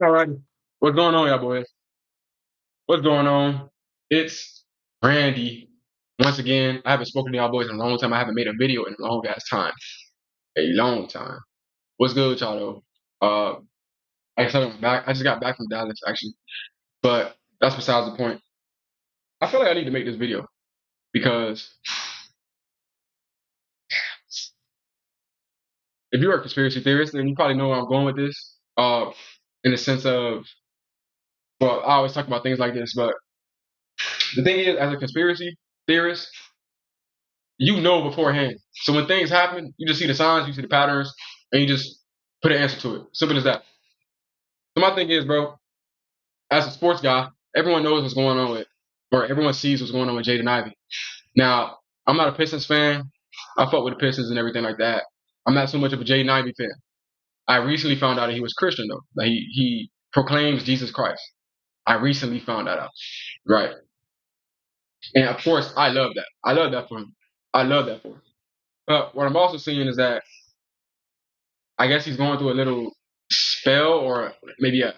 All right. What's going on, y'all boys? What's going on? It's Randy. Once again, I haven't spoken to y'all boys in a long time. I haven't made a video in a long ass time. A long time. What's good with y'all though? like I said, I'm back. I just got back from Dallas actually. But that's besides the point. I feel like I need to make this video because if you're a conspiracy theorist, then you probably know where I'm going with this. In the sense of, well, I always talk about things like this, but the thing is, as a conspiracy theorist, you know beforehand. So when things happen, you just see the signs, you see the patterns, and you just put an answer to it. Simple as that. So my thing is, bro, as a sports guy, everyone knows what's going on with, or everyone sees what's going on with Jaden Ivey. Now, I'm not a Pistons fan. I fuck with the Pistons and everything like that. I'm not so much of a Jaden Ivey fan. I recently found out that he was Christian though. That he proclaims Jesus Christ. I recently found that out. Right. And of course, I love that. I love that for him. I love that for him. But what I'm also seeing is that I guess he's going through a little spell or maybe a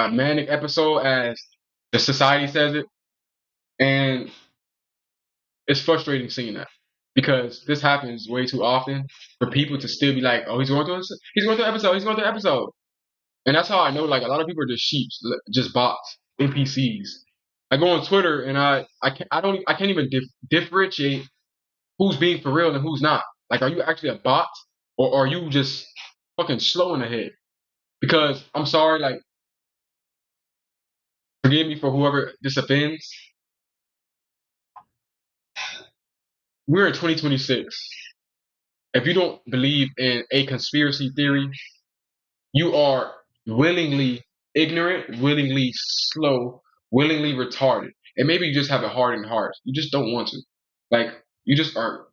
manic episode, as the society says it. And it's frustrating seeing that because this happens way too often for people to still be like, oh, he's going through an episode, he's going through an episode. And that's how I know, like, a lot of people are just sheeps, just bots, NPCs. I go on Twitter and I can't even differentiate who's being for real and who's not. Like, are you actually a bot or are you just fucking slow in the head? Because I'm sorry, like, forgive me for whoever this offends. We're in 2026. If you don't believe in a conspiracy theory, you are willingly ignorant, willingly slow, willingly retarded. And maybe you just have a hardened heart. You just don't want to. Like, you just don't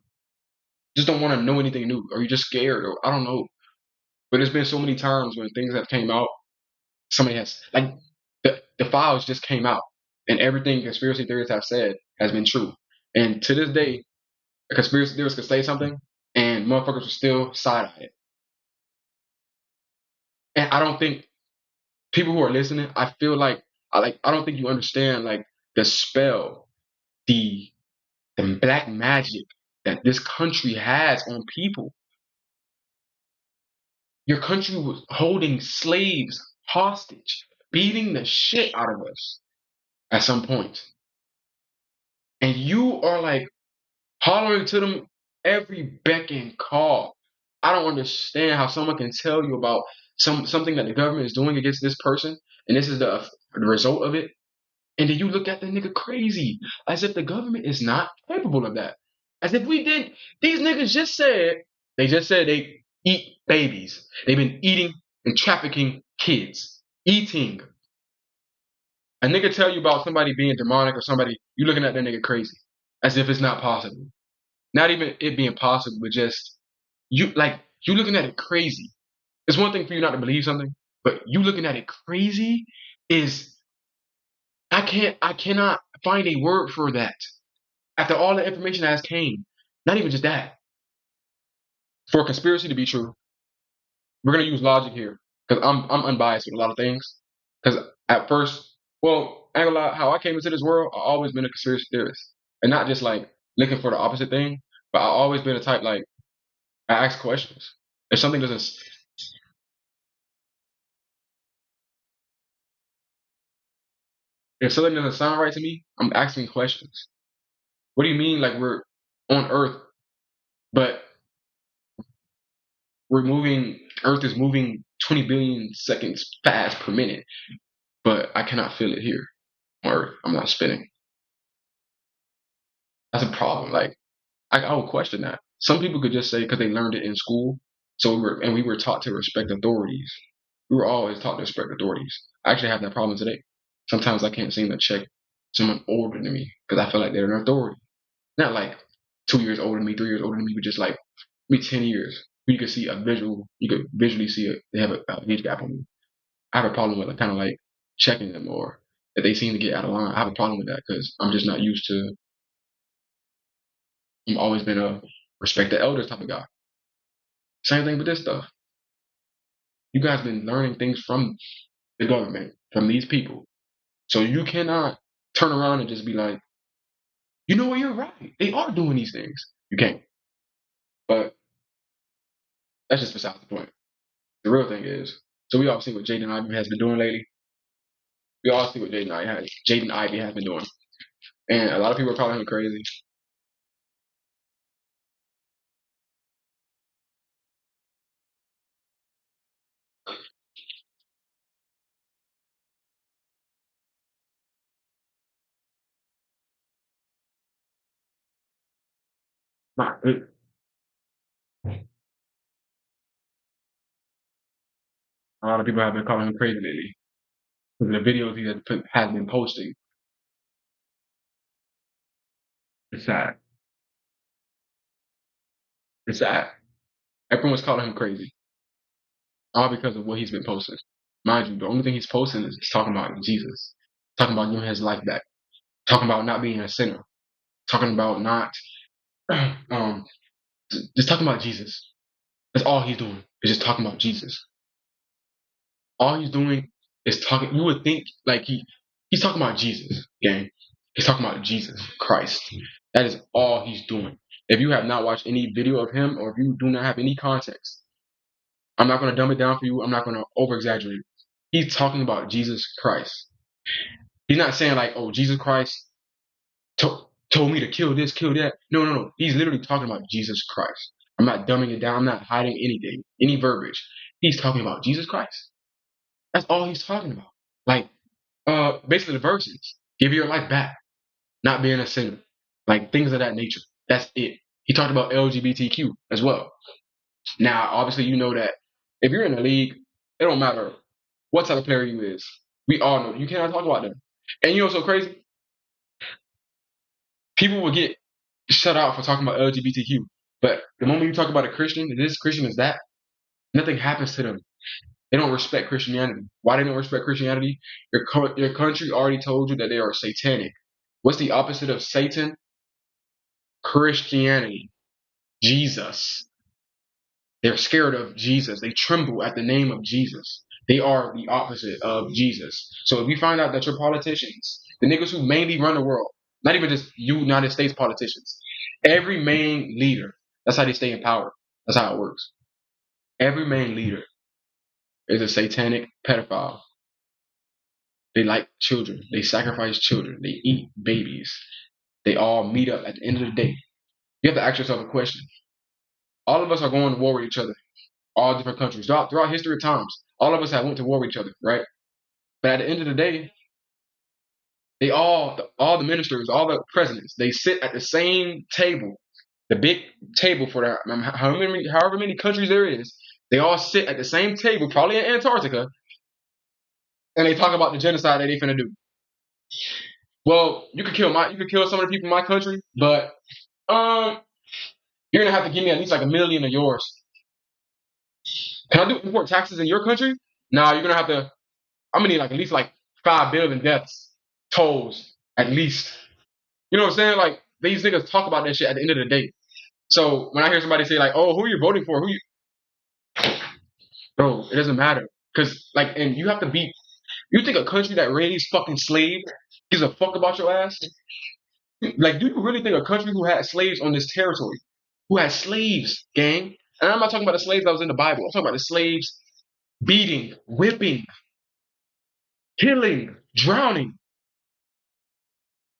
want to know anything new, or you're just scared, or I don't know. But there's been so many times when things have came out, somebody has, like, the files just came out, and everything conspiracy theorists have said has been true. And to this day, a conspiracy theorist could say something, and motherfuckers will still side eye it. And I don't think people who are listening, I feel like I don't think you understand like the spell, the the black magic that this country has on people. Your country was holding slaves hostage, beating the shit out of us at some point. And you are like hollering to them every beck and call. I don't understand how someone can tell you about something that the government is doing against this person, and this is the result of it. And then you look at the nigga crazy, as if the government is not capable of that. As if we didn't. These niggas just said they eat babies. They've been eating and trafficking kids. Eating. A nigga tell you about somebody being demonic or somebody, you looking at that nigga crazy. As if it's not possible. Not even it being possible, but just you looking at it crazy. It's one thing for you not to believe something, but you looking at it crazy is I cannot find a word for that. After all the information that has came, not even just that. For a conspiracy to be true, we're gonna use logic here. Because I'm unbiased with a lot of things. Because at first, well, I ain't gonna lie, how I came into this world, I always been a conspiracy theorist. And not just like looking for the opposite thing, but I always been a type like I ask questions. If something doesn't if something doesn't sound right to me, I'm asking questions. What do you mean like we're on Earth, but we're moving Earth is moving 20 billion seconds fast per minute, but I cannot feel it here on Earth. I'm not spinning. That's a problem. Like I would question that. Some people could just say because they learned it in school, so we were taught to respect authorities. We were always taught to respect authorities. I actually have that problem today. Sometimes I can't seem to check someone older than me because I feel like they're an authority. Not like 2 years older than me, 3 years older than me, but just like maybe 10 years. You could see a visual. You could visually see it. They have a age gap on me. I have a problem with like, kind of like checking them, or if they seem to get out of line. I have a problem with that because I'm just not used to. I've always been a respect the elders type of guy. Same thing with this stuff. You guys been learning things from. the government, from these people. So you cannot turn around and just be like, you know what, you're right. They are doing these things. You can't. But that's just besides the point. The real thing is, so we all see what Jaden Ivey has been doing lately. We all see what Jaden Ivey has been doing. And a lot of people are calling him crazy. Not good. A lot of people have been calling him crazy lately. The videos has been posting. It's sad. It's sad. Everyone's calling him crazy. All because of what he's been posting. Mind you, the only thing he's posting is talking about Jesus. Talking about giving his life back. Talking about not being a sinner. Talking about not just talking about Jesus. That's all he's doing. Is just talking about Jesus. All he's doing is talking. You would think like he's talking about Jesus, gang. He's talking about Jesus Christ. That is all he's doing. If you have not watched any video of him, or if you do not have any context, I'm not going to dumb it down for you. I'm not going to over exaggerate. He's talking about Jesus Christ. He's not saying like, oh, Jesus Christ told me to kill this, kill that. No. He's literally talking about Jesus Christ. I'm not dumbing it down. I'm not hiding anything, any verbiage. He's talking about Jesus Christ. That's all he's talking about. Like, basically the verses. Give your life back. Not being a sinner. Like, things of that nature. That's it. He talked about LGBTQ as well. Now, obviously, you know that if you're in the league, it don't matter what type of player you is. We all know you cannot talk about them. And you know what's so crazy? People will get shut out for talking about LGBTQ. But the moment you talk about a Christian, this Christian is that, nothing happens to them. They don't respect Christianity. Why they don't respect Christianity? Your country already told you that they are satanic. What's the opposite of Satan? Christianity. Jesus. They're scared of Jesus. They tremble at the name of Jesus. They are the opposite of Jesus. So if you find out that your politicians, the niggas who mainly run the world, not even just United States politicians, every main leader, that's how they stay in power. That's how it works. Every main leader is a satanic pedophile. They like children. They sacrifice children. They eat babies. They all meet up at the end of the day. You have to ask yourself a question. All of us are going to war with each other. All different countries. Throughout history of times, all of us have went to war with each other, right? But at the end of the day, they all the ministers, all the presidents, they sit at the same table, the big table for however many countries there is. They all sit at the same table, probably in Antarctica, and they talk about the genocide that they finna do. Well, you could kill some of the people in my country, but you're gonna have to give me at least like 1 million of yours. Can I do import taxes in your country? Nah, you're gonna have to. I'm gonna need like at least like 5 billion deaths, tolls, at least. You know what I'm saying? Like these niggas talk about that shit at the end of the day. So when I hear somebody say like, "Oh, who are you voting for?" Bro, it doesn't matter. Cause like, and you have to be. You think a country that raised fucking slaves gives a fuck about your ass? Like, do you really think a country who had slaves on this territory, who had slaves, gang? And I'm not talking about the slaves that was in the Bible. I'm talking about the slaves beating, whipping, killing, drowning,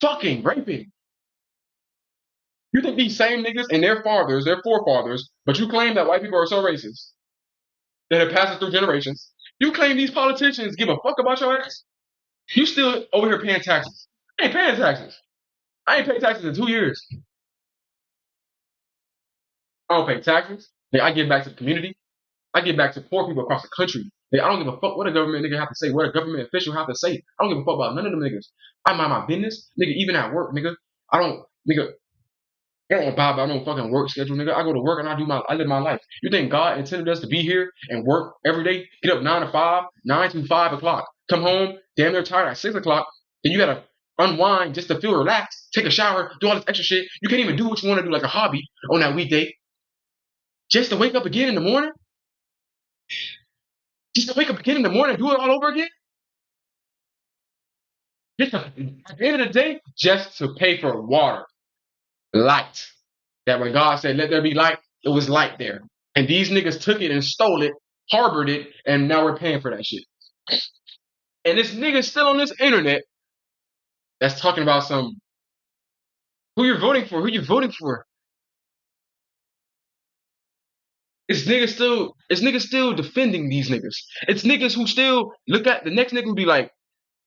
fucking, raping. You think these same niggas and their fathers, their forefathers, but you claim that white people are so racist that it passes through generations. You claim these politicians give a fuck about your ass? You still over here paying taxes. I ain't paying taxes. I ain't paid taxes in 2 years. I don't pay taxes. I give back to the community. I give back to poor people across the country. I don't give a fuck what a government nigga have to say, what a government official have to say. I don't give a fuck about none of them niggas. I mind my business, nigga. Even at work, nigga. I don't, nigga. I don't abide by no fucking work schedule, nigga. I go to work and I live my life. You think God intended us to be here and work every day? Get up 9 to 5, 9 to 5 o'clock. Come home, damn near tired at 6 o'clock. Then you gotta unwind just to feel relaxed, take a shower, do all this extra shit. You can't even do what you want to do like a hobby on that weekday. Just to wake up again in the morning? Just to wake up again in the morning and do it all over again? At the end of the day, just to pay for water, light. That when God said, "Let there be light," it was light there. And these niggas took it and stole it, harbored it, and now we're paying for that shit. And this nigga still on this internet that's talking about some who you're voting for, who you voting for. It's niggas still defending these niggas. It's niggas who still look at the next nigga who be like,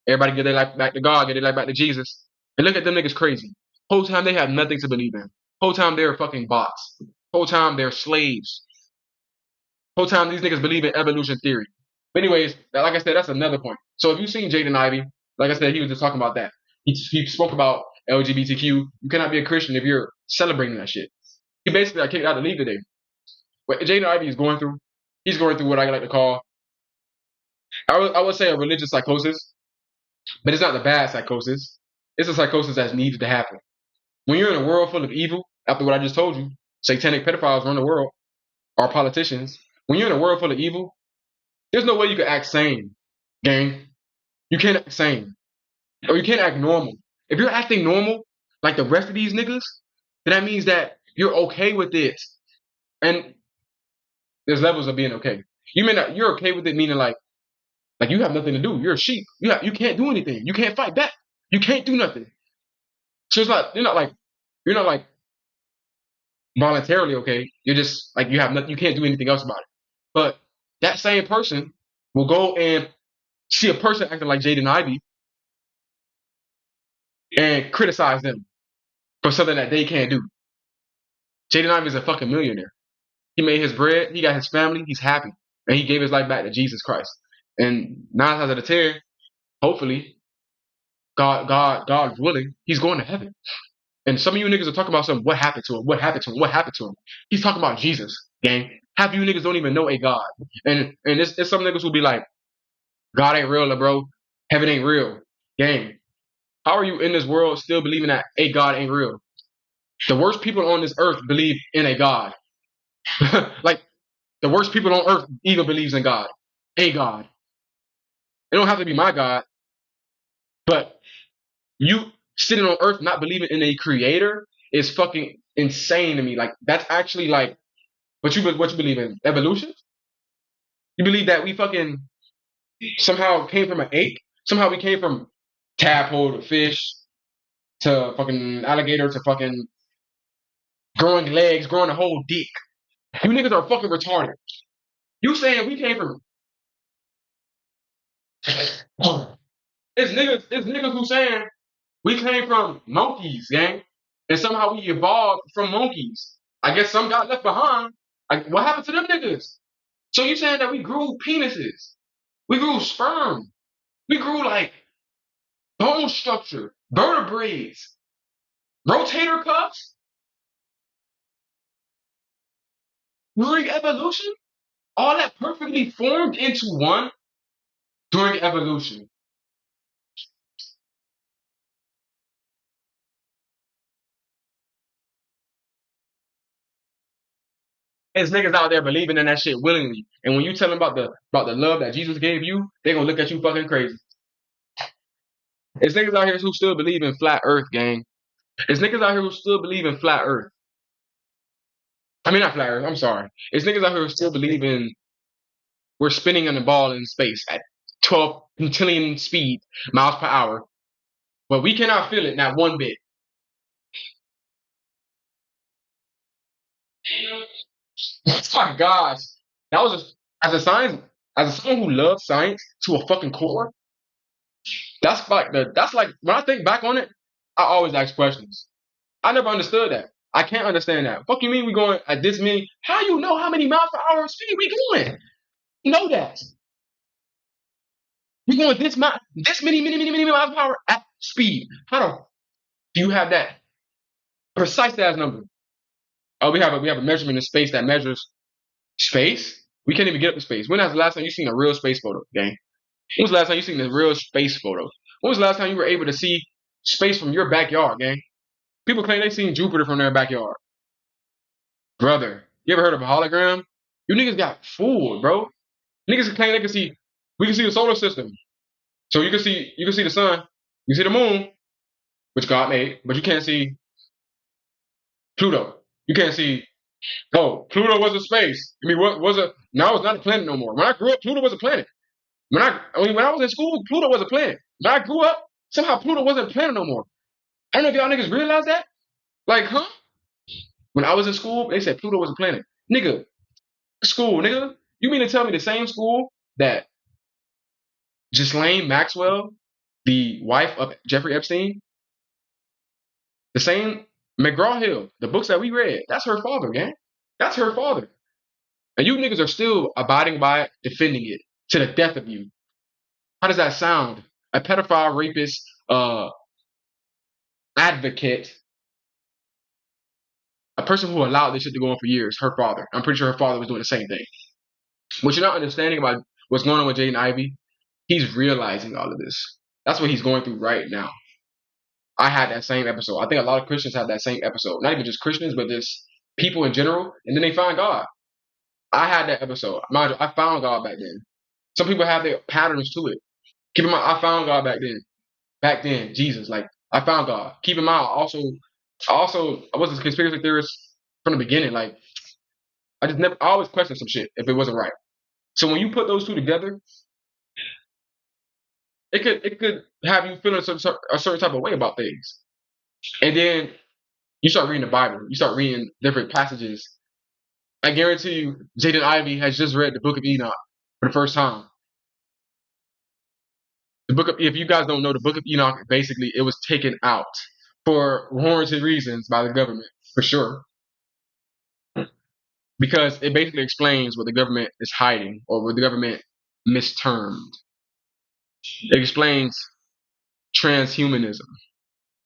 everybody get their life back to God, get their life back to Jesus. And look at them niggas crazy. Whole time they have nothing to believe in. Whole time they're fucking bots. Whole time they're slaves. Whole time these niggas believe in evolution theory. But anyways, like I said, that's another point. So if you've seen Jaden Ivey, like I said, he was just talking about that. He spoke about LGBTQ. You cannot be a Christian if you're celebrating that shit. He basically got kicked out of the league today. What Jaden Ivey is going through, he's going through what I like to call, I would say a religious psychosis, but it's not the bad psychosis. It's a psychosis that's needed to happen. When you're in a world full of evil, after what I just told you, satanic pedophiles run the world, or politicians. When you're in a world full of evil, there's no way you can act sane, gang. You can't act sane. Or you can't act normal. If you're acting normal, like the rest of these niggas, then that means that you're okay with it. And there's levels of being okay. You may not, you're okay with it, meaning like you have nothing to do. You're a sheep. You can't do anything. You can't fight back. You can't do nothing. So it's not, you're not like voluntarily okay. You're just like you have nothing. You can't do anything else about it. But that same person will go and see a person acting like Jaden Ivey and criticize them for something that they can't do. Jaden Ivey is a fucking millionaire. He made his bread. He got his family. He's happy, and he gave his life back to Jesus Christ. And 9 times out of 10, hopefully, God willing, he's going to heaven. And some of you niggas are talking about something. What happened to him? What happened to him? What happened to him? He's talking about Jesus, gang. Half of you niggas don't even know a God. And it's some niggas who be like, God ain't real, bro. Heaven ain't real, gang. How are you in this world still believing that a God ain't real? The worst people on this earth believe in a God. Like the worst people on earth even believes in God, a God. It don't have to be my God, but you sitting on earth not believing in a creator is fucking insane to me. Like that's actually like what you believe in evolution. You believe that we fucking somehow came from an ape. Somehow we came from tadpole to fish to fucking alligator to fucking growing legs, growing a whole dick. You niggas are fucking retarded. You saying we came from it's niggas who saying we came from monkeys, gang. And somehow we evolved from monkeys. I guess some got left behind. What happened to them niggas? So you saying that we grew penises? We grew sperm. We grew like bone structure, vertebrae, rotator cuffs during evolution? All that perfectly formed into one during evolution. There's niggas out there believing in that shit willingly. And when you tell them about the love that Jesus gave you, they gonna look at you fucking crazy. There's niggas out here who still believe in flat earth, gang. There's niggas out here who still believe in flat earth. I mean not flat earth, I'm sorry. It's niggas out here who still believe in we're spinning on the ball in space at 12 quintillion speed miles per hour. But we cannot feel it, not one bit. Oh my gosh. That was just as someone who loves science to a fucking core, that's like when I think back on it, I always ask questions. I never understood that. I can't understand that. Fuck you mean we going at this many? How you know how many miles per hour speed we going? You know that. We going this many miles per hour at speed. How the do you have that precise ass number? Oh, we have a measurement in space that measures space. We can't even get up to space. When was the last time you seen a real space photo, gang? When was the last time you seen a real space photo? When was the last time you were able to see space from your backyard, gang? People claim they seen Jupiter from their backyard. Brother, you ever heard of a hologram? You niggas got fooled, bro. Niggas claim they can see. We can see the solar system, so you can see the sun. You see the moon, which God made, but you can't see Pluto. You can't see. Oh, Pluto was a space. I mean, what was a? Now it's not a planet no more. When I grew up, Pluto was a planet. When I was in school, Pluto was a planet. When I grew up, somehow Pluto wasn't a planet no more. I don't know if y'all niggas realize that. Like, huh? When I was in school, they said Pluto was a planet. Nigga, school, nigga. You mean to tell me the same school that Ghislaine Maxwell, the wife of Jeffrey Epstein, the same McGraw Hill, the books that we read, that's her father, gang. That's her father. And you niggas are still abiding by it, defending it to the death of you. How does that sound? A pedophile, rapist, advocate, a person who allowed this shit to go on for years, her father. I'm pretty sure her father was doing the same thing. What you're not understanding about what's going on with Jaden Ivey, he's realizing all of this. That's what he's going through right now. I had that same episode. I think a lot of Christians have that same episode. Not even just Christians, but just people in general. And then they find God. I had that episode. Mind you, I found God back then. Some people have their patterns to it. Keep in mind, I found God back then. Back then, Jesus. Like, I found God. Keep in mind, I was a conspiracy theorist from the beginning. Like, I always questioned some shit if it wasn't right. So when you put those two together, it could have you feeling a certain type of way about things. And then you start reading the Bible. You start reading different passages. I guarantee you, Jaden Ivey has just read the Book of Enoch for the first time. If you guys don't know, the Book of Enoch, basically, it was taken out for warranted reasons by the government, for sure. Because it basically explains what the government is hiding or what the government mistermed. It explains transhumanism.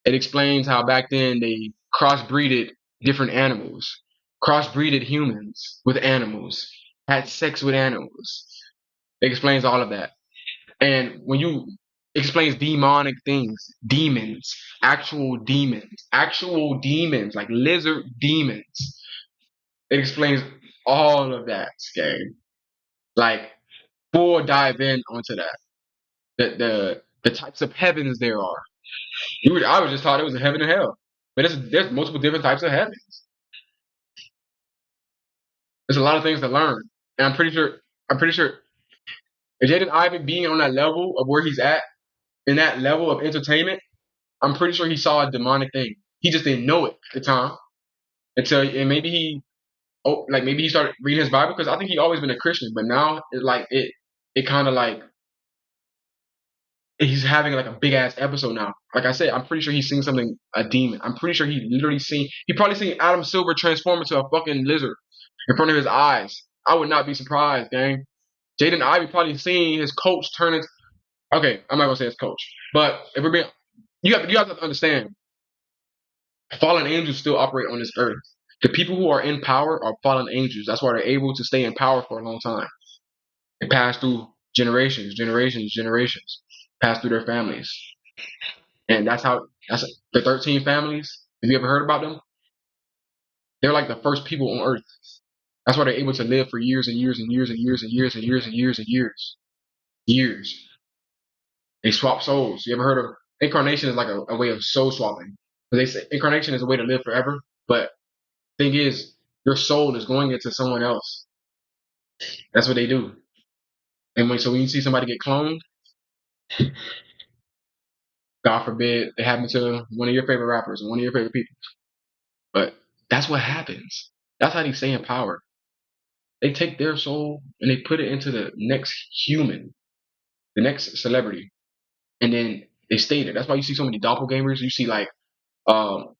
It explains how back then they crossbreeded different animals, crossbreeded humans with animals, had sex with animals. It explains all of that. And when you explains demonic things, actual demons, like lizard demons. It explains all of that, gang. Like full dive in onto that. The types of heavens there are. I was just taught it was a heaven and hell. But there's multiple different types of heavens. There's a lot of things to learn. And I'm pretty sure if Jaden Ivey being on that level of where he's at, in that level of entertainment, I'm pretty sure he saw a demonic thing. He just didn't know it at the time. And maybe maybe he started reading his Bible because I think he always been a Christian, but now it kind of like he's having like a big ass episode now. Like I said, I'm pretty sure he's seeing something, a demon. I'm pretty sure he probably seen Adam Silver transform into a fucking lizard in front of his eyes. I would not be surprised, gang. Jaden Ivey probably seen his coach turn into. Okay, I'm not gonna say his coach, but if we're being, you have to understand, fallen angels still operate on this earth. The people who are in power are fallen angels. That's why they're able to stay in power for a long time. They pass through generations, pass through their families. And that's the 13 families. Have you ever heard about them? They're like the first people on earth. That's why they're able to live for years and years and years and years and years and years and years and years. Years. They swap souls. You ever heard of incarnation is like a way of soul swapping. They say incarnation is a way to live forever, but thing is, your soul is going into someone else. That's what they do. And when you see somebody get cloned, God forbid it happened to one of your favorite rappers or one of your favorite people. But that's what happens. That's how they stay in power. They take their soul and they put it into the next human, the next celebrity, and then they stay there. That's why you see so many doppelgangers. You see like, I don't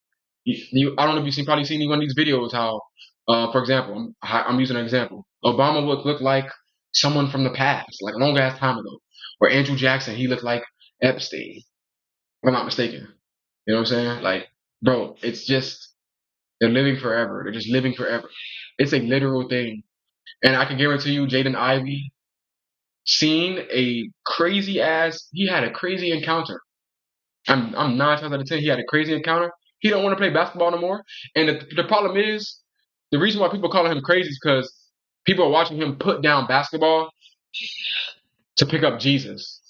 know if you've probably seen one of these videos. How, for example, I'm using an example. Obama would look like someone from the past, like a long ass time ago. Or Andrew Jackson, he looked like Epstein. If I'm not mistaken. You know what I'm saying? Like, bro, it's just they're living forever. They're just living forever. It's a literal thing. And I can guarantee you, Jaden Ivey seen a crazy ass. He had a crazy encounter. I'm 9 times out of 10. He had a crazy encounter. He don't want to play basketball no more. And the problem is, the reason why people call him crazy is because people are watching him put down basketball to pick up Jesus.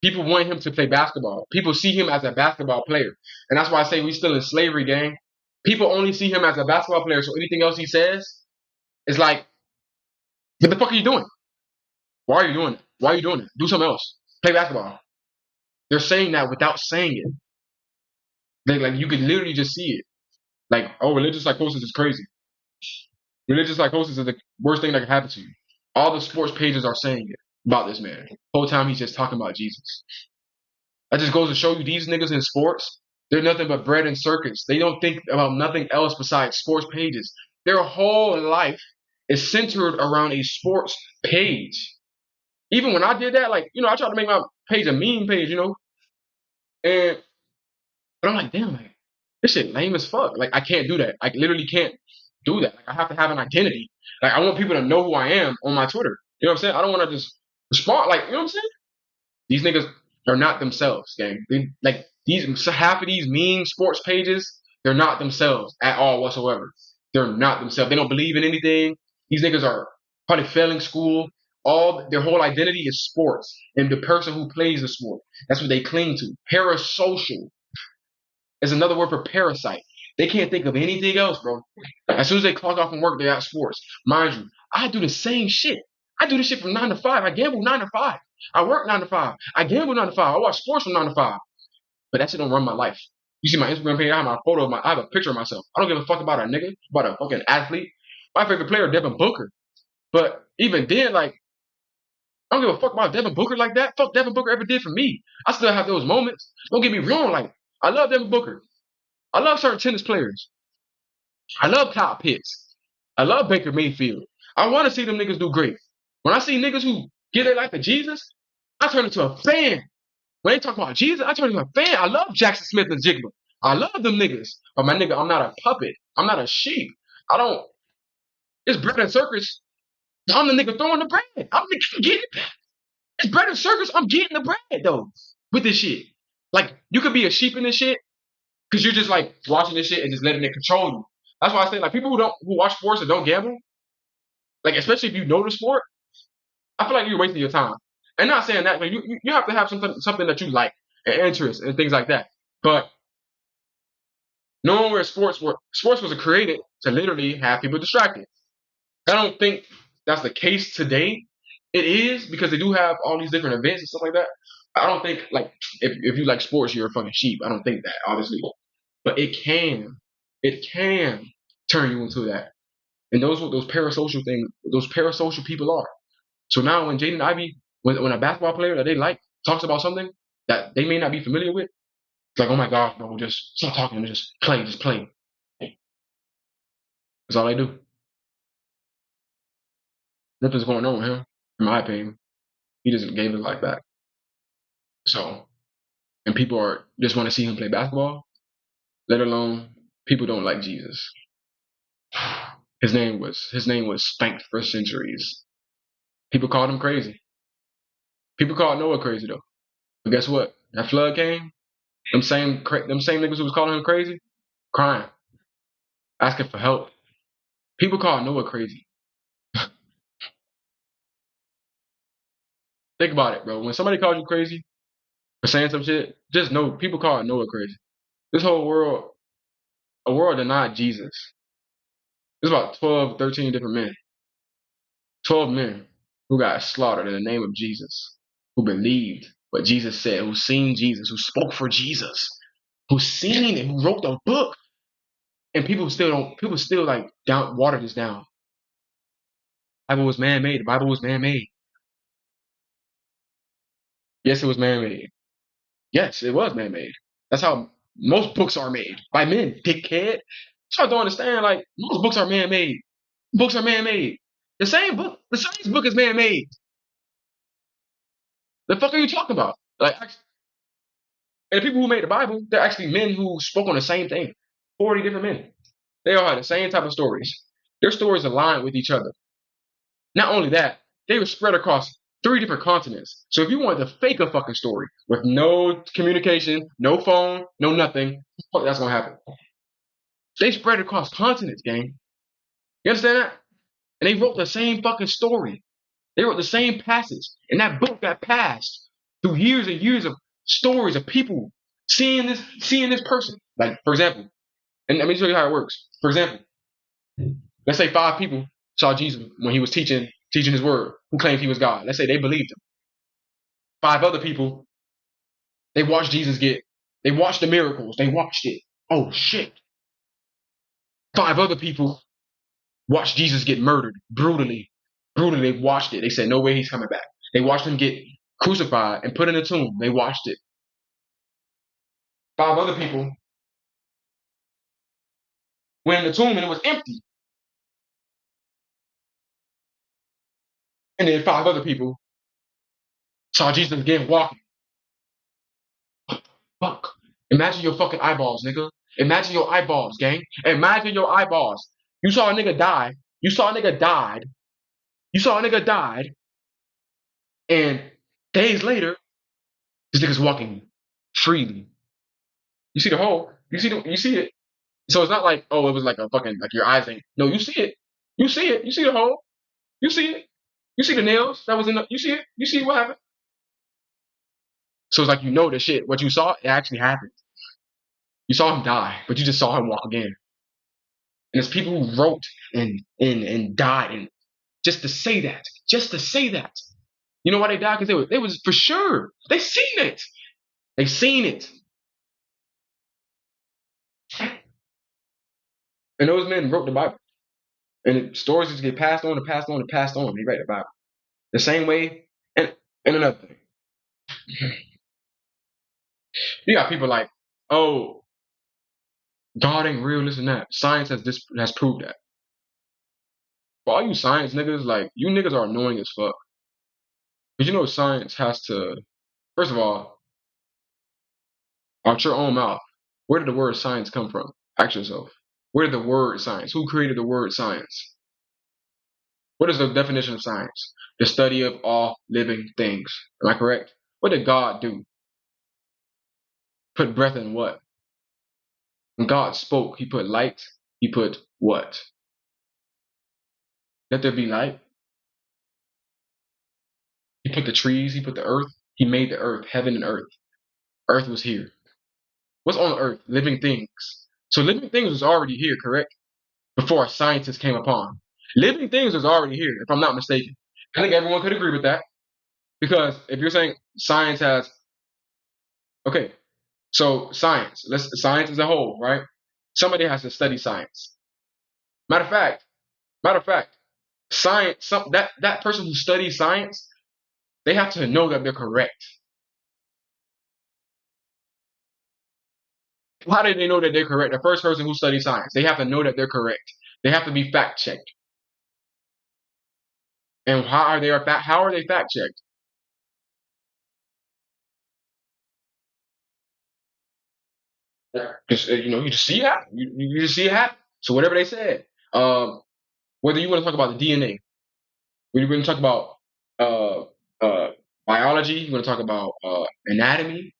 People want him to play basketball. People see him as a basketball player. And that's why I say we still in slavery, gang. People only see him as a basketball player, so anything else he says is like, what the fuck are you doing? Why are you doing it? Why are you doing it? Do something else. Play basketball. They're saying that without saying it. Like you can literally just see it. Like, oh, religious psychosis is crazy. Religious psychosis is the worst thing that can happen to you. All the sports pages are saying it about this man. The whole time he's just talking about Jesus. That just goes to show you these niggas in sports, they're nothing but bread and circus. They don't think about nothing else besides sports pages. Their whole life is centered around a sports page. Even when I did that, like, I tried to make my page a meme page, and but I'm like, damn, like, this shit lame as fuck. Like, I can't do that. I literally can't do that. Like, I have to have an identity. Like, I want people to know who I am on my Twitter. You know what I'm saying? I don't want to just respond. Like, you know what I'm saying? These niggas are not themselves, gang. Half of these mean sports pages, they're not themselves at all whatsoever. They're not themselves. They don't believe in anything. These niggas are probably failing school. All their whole identity is sports and the person who plays the sport. That's what they cling to. Parasocial is another word for parasite. They can't think of anything else, bro. As soon as they clock off from work, they're at sports. Mind you, I do the same shit. I do this shit from 9 to 5. I gamble 9 to 5. I work 9 to 5. I gamble 9 to 5. I watch sports from 9 to 5. But that shit don't run my life. You see my Instagram page, I have a picture of myself. I don't give a fuck about a nigga, about a fucking athlete. My favorite player, Devin Booker. But even then, like, I don't give a fuck about Devin Booker like that. Fuck Devin Booker ever did for me. I still have those moments. Don't get me wrong, like, I love Devin Booker. I love certain tennis players. I love Kyle Pitts. I love Baker Mayfield. I want to see them niggas do great. When I see niggas who give their life to Jesus, I turn into a fan. When they talk about Jesus, I turn into a fan. I love Jackson Smith and Jigba. I love them niggas. But my nigga, I'm not a puppet. I'm not a sheep. It's bread and circus. I'm the nigga throwing the bread. I'm the nigga getting it. It's bread and circus. I'm getting the bread, though, with this shit. Like, you could be a sheep in this shit because you're just, like, watching this shit and just letting it control you. That's why I say, like, people who watch sports and don't gamble, like, especially if you know the sport, I feel like you're wasting your time. And not saying that, but you have to have something that you like and interest and things like that. But knowing where sports was created to literally have people distracted. I don't think that's the case today. It is because they do have all these different events and stuff like that. I don't think like if you like sports, you're a fucking sheep. I don't think that, obviously. But it can turn you into that. And those what those parasocial people are. So now when Jaden Ivey, when a basketball player that they like talks about something that they may not be familiar with, it's like, oh my gosh, bro, just stop talking and just play. That's all they do. Nothing's going on with him, in my opinion. He just gave his life back. So, and people just want to see him play basketball, let alone people don't like Jesus. His name was spanked for centuries. People called him crazy. People called Noah crazy though. But guess what? That flood came. Them same niggas who was calling him crazy, crying, asking for help. People call Noah crazy. Think about it, bro. When somebody calls you crazy for saying some shit, just know people call Noah crazy. This whole world, a world denied Jesus. There's about 12, 13 different men. 12 men who got slaughtered in the name of Jesus, who believed what Jesus said, who seen Jesus, who spoke for Jesus, who seen it, who wrote the book. And people still like water this down. The Bible was man-made. The Bible was man-made. Yes, it was man-made. Yes, it was man-made. That's how most books are made. By men, dickhead. So I don't understand, like, most books are man-made. Books are man-made. The science book is man-made. The fuck are you talking about? Like, and the people who made the Bible, they're actually men who spoke on the same thing. 40 different men. They all had the same type of stories. Their stories aligned with each other. Not only that, they were spread across 3 different continents. So if you wanted to fake a fucking story with no communication, no phone, no nothing, fuck that's gonna happen. They spread across continents, gang. You understand that? And they wrote the same fucking story. They wrote the same passage. And that book got passed through years and years of stories of people seeing this person. Like, for example, and let me show you how it works. For example, let's say 5 people saw Jesus when he was teaching his word, who claimed he was God. Let's say they believed him. 5 other people, they watched the miracles, they watched it. Oh shit. 5 other people watched Jesus get murdered brutally. Brutally, they watched it. They said, no way he's coming back. They watched him get crucified and put in a tomb. They watched it. 5 other people went in the tomb and it was empty. And then 5 other people saw Jesus again walking. Fuck. Imagine your fucking eyeballs, nigga. Imagine your eyeballs, gang. Imagine your eyeballs. You saw a nigga die. You saw a nigga died. You saw a nigga died. And days later, this nigga's walking freely. You see the hole. You see it. So it's not like, oh, it was like a fucking, like your eyes ain't. No, you see it. You see it. You see the hole. You see it. You see the nails that was in the, you see it. You see what happened. So it's like, you know the shit. What you saw, it actually happened. You saw him die, but you just saw him walk again. And there's people who wrote and died, and just to say that. You know why they died? Because they was for sure. They seen it. They seen it. And those men wrote the Bible. And stories just get passed on and passed on and passed on. They write the Bible. The same way, and another thing. You got people like, oh, God ain't real, this and that. Science has proved that. For all you science niggas, like, you niggas are annoying as fuck. Because you know science has to, first of all, out your own mouth, where did the word science come from? Ask yourself. Where did the word science? Who created the word science? What is the definition of science? The study of all living things. Am I correct? What did God do? Put breath in what? When God spoke, he put light. He put what? Let there be light. He put the trees. He put the earth. He made the earth, heaven and earth. Earth was here. What's on earth? Living things. So living things was already here, correct? Before scientists came upon. Living things was already here, if I'm not mistaken. I think everyone could agree with that. Because if you're saying science has, okay, so science as a whole, right? Somebody has to study science. Matter of fact, science, that person who studies science, they have to know that they're correct. How do they know that they're correct? The first person who studies science, they have to know that they're correct. They have to be fact checked. And how are they fact checked? Just you just see it happen. You just see it happen. So whatever they said, whether you want to talk about the DNA, whether you want to talk about uh, biology, you want to talk about anatomy,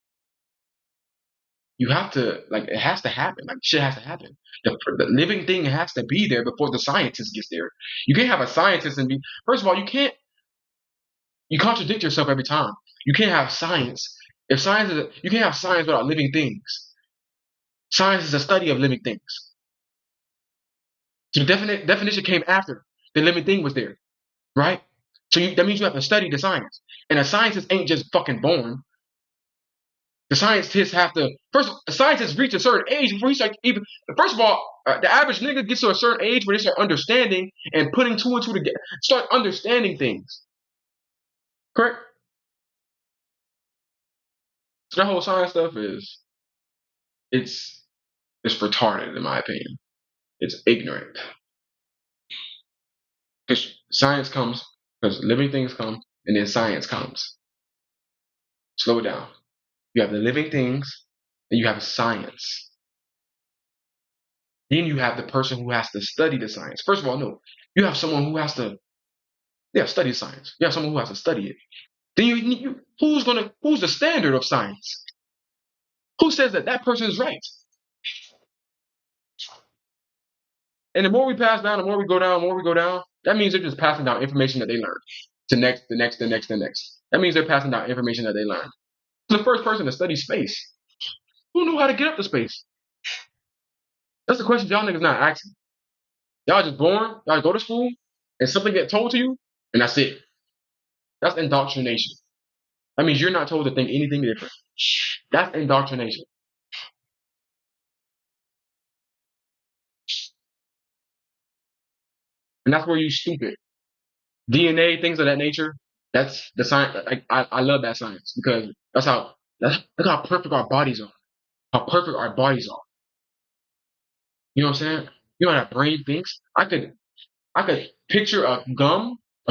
you have to like it has to happen. Like shit has to happen. The living thing has to be there before the scientist gets there. You can't have a scientist and be first of all you contradict yourself every time. You can't have science. If science is you can't have science without living things. Science is a study of living things. So the definition came after the living thing was there, right? So that means you have to study the science. And a scientist ain't just fucking born. The scientists have to first. Scientists reach a certain age before he start even. First of all, the average nigga gets to a certain age where they start understanding and putting two and two together. Start understanding things. Correct. So that whole science stuff it's it's retarded in my opinion. It's ignorant. Because science comes because living things come and then science comes. Slow it down. You have the living things and you have science. Then you have the person who has to study the science. First of all, no. You have someone who has to study science. You have someone who has to study it. Then who's the standard of science? Who says that person is right? And the more we pass down, the more we go down, that means they're just passing down information that they learned to the next. That means they're passing down information that they learned. The first person to study space. Who knew how to get up to space? That's the question y'all niggas not asking. Y'all just born, y'all go to school, and something get told to you, and that's it. That's indoctrination. That means you're not told to think anything different. That's indoctrination. And that's where you stupid. DNA, things of that nature, that's the science. I love that science because look how perfect our bodies are. How perfect our bodies are. You know what I'm saying? You know how that brain thinks? I could picture a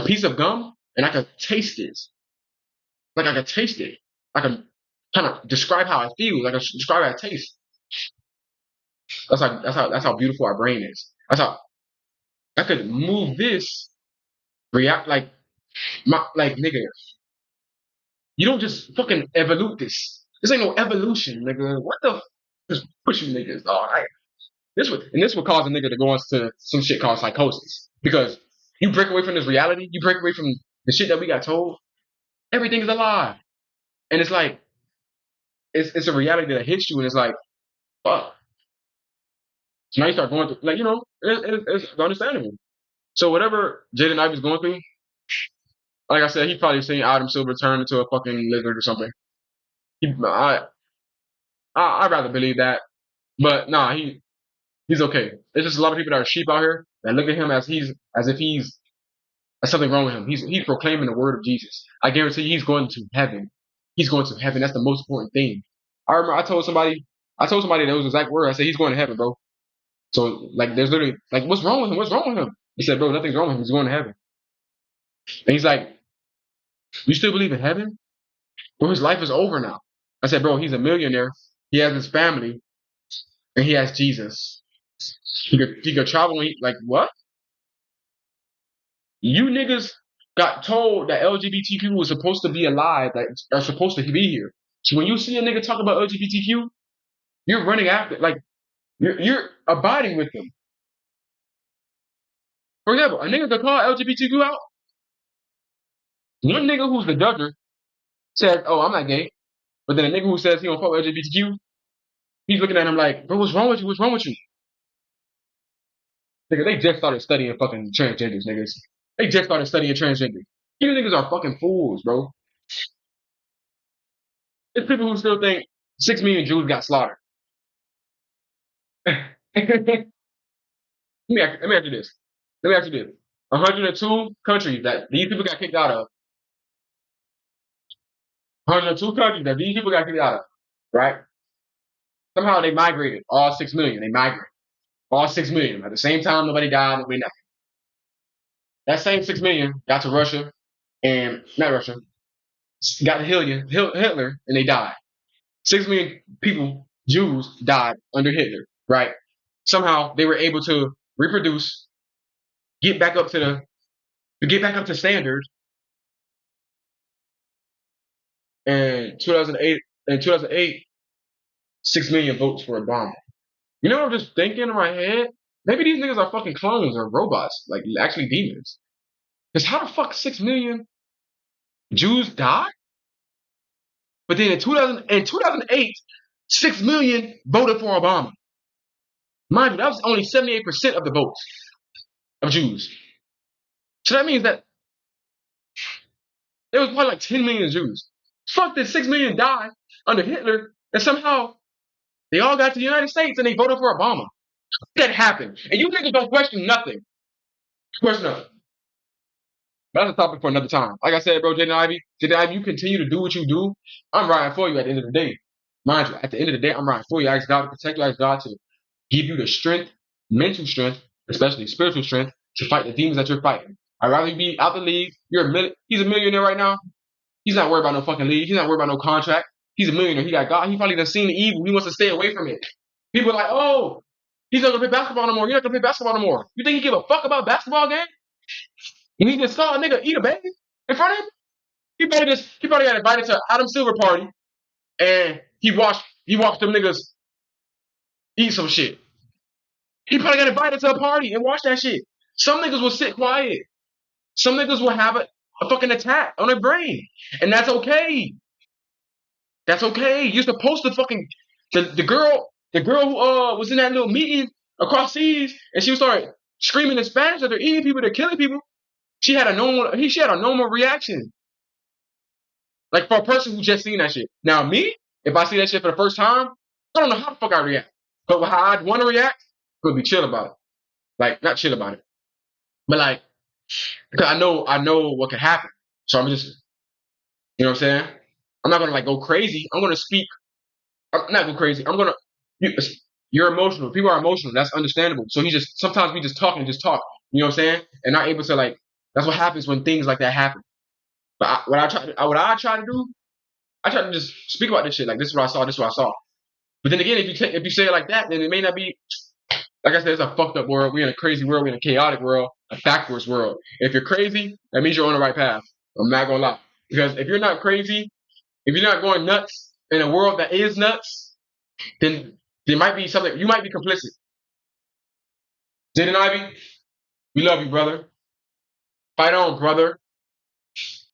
piece of gum, and I could taste it. Like I could taste it. I could kind of describe how it feels. I could describe how it tastes. That's how beautiful our brain is. That's how I could move this react like nigga. You don't just fucking evolute this. This ain't no evolution, nigga. What the just push you niggas, dog. This would cause a nigga to go into some shit called psychosis. Because you break away from this reality, you break away from the shit that we got told, everything's a lie. And it's like it's a reality that hits you and it's like, fuck. So now you start going through like, it's understandable. So whatever Jaden Ivey's going through, like I said, he probably seen Adam Silver turn into a fucking lizard or something. He, I'd rather believe that. But nah, he's okay. There's just a lot of people that are sheep out here that look at him as if he's there's something wrong with him. He's proclaiming the word of Jesus. I guarantee you he's going to heaven. He's going to heaven. That's the most important thing. I remember I told somebody those exact words. I said he's going to heaven, bro. So like there's literally like what's wrong with him? What's wrong with him? He said, bro, nothing's wrong with him. He's going to heaven. And he's like, you still believe in heaven? Well, his life is over now. I said, bro, he's a millionaire. He has his family, and he has Jesus. He could travel. Like what? You niggas got told that LGBTQ was supposed to be alive, that are supposed to be here. So when you see a nigga talk about LGBTQ, you're running after, like you're abiding with them. For example, a nigga could call LGBTQ out. One nigga who's the judger says, "Oh, I'm not gay," but then a nigga who says he don't fuck with LGBTQ, he's looking at him like, "Bro, what's wrong with you? What's wrong with you?" Nigga, they just started studying fucking transgenders, niggas. They just started studying transgender. You niggas are fucking fools, bro. There's people who still think 6 million Jews got slaughtered. Let me ask you this. Let me ask you this. 102 countries that these people got kicked out of. 102 countries that these people got kicked out of. Right? Somehow they migrated. All 6 million. They migrated. All 6 million. At the same time, nobody died, nobody nothing. That same 6 million got to Russia and not Russia. Got to Hitler and they died. 6 million people, Jews, died under Hitler, right? Somehow they were able to reproduce, get back up to standard. And 2008, 6 million votes for Obama. You know what I'm just thinking in my head? Maybe these niggas are fucking clones or robots, like actually demons. Because how the fuck 6 million Jews died? But then in 2008, 6 million voted for Obama. Mind you, that was only 78% of the votes of Jews. So that means that there was probably like 10 million Jews. Fuck this, 6 million died under Hitler, and somehow they all got to the United States and they voted for Obama. That happened. And you niggas don't question nothing. Question nothing. But that's a topic for another time. Like I said, bro, Jaden Ivey, you continue to do what you do. I'm riding for you at the end of the day. Mind you, at the end of the day, I'm riding for you. I ask God to protect you. I ask God to give you the strength, mental strength, especially spiritual strength, to fight the demons that you're fighting. I'd rather you be out the league. He's a millionaire right now. He's not worried about no fucking league. He's not worried about no contract. He's a millionaire. He got God. He probably done seen the evil. He wants to stay away from it. People are like, oh, he's not gonna play basketball no more. You're not gonna play basketball no more. You think he give a fuck about basketball game? And he just saw a nigga eat a baby in front of him? He probably got invited to Adam Silver party and he watched them niggas eat some shit. He probably got invited to a party and watched that shit. Some niggas will sit quiet. Some niggas will have it. a fucking attack on their brain, and that's okay. That's okay. You're supposed to fucking the girl who was in that little meeting across seas, and she was started screaming in Spanish that they're eating people, they're killing people. She had a normal reaction, like for a person who just seen that shit. Now me, if I see that shit for the first time, I don't know how the fuck I react, but how I'd want to react would be chill about it, like not chill about it, but like because I know what could happen, so I'm just you know what I'm saying. I'm not gonna like go crazy. I'm gonna speak. I'm not go crazy. I'm gonna. You, you're emotional. People are emotional. That's understandable. So he just sometimes we just talk and just talk. You know what I'm saying? And not able to like. That's what happens when things like that happen. But what I try to do, I try to just speak about this shit. Like this is what I saw. This is what I saw. But then again, if you say it like that, then it may not be. Like I said, it's a fucked up world. We're in a crazy world. We're in a chaotic world, a backwards world. If you're crazy, that means you're on the right path. I'm not gonna lie. Because if you're not crazy, if you're not going nuts in a world that is nuts, then there might be something. You might be complicit. Jaden Ivey, we love you, brother. Fight on, brother.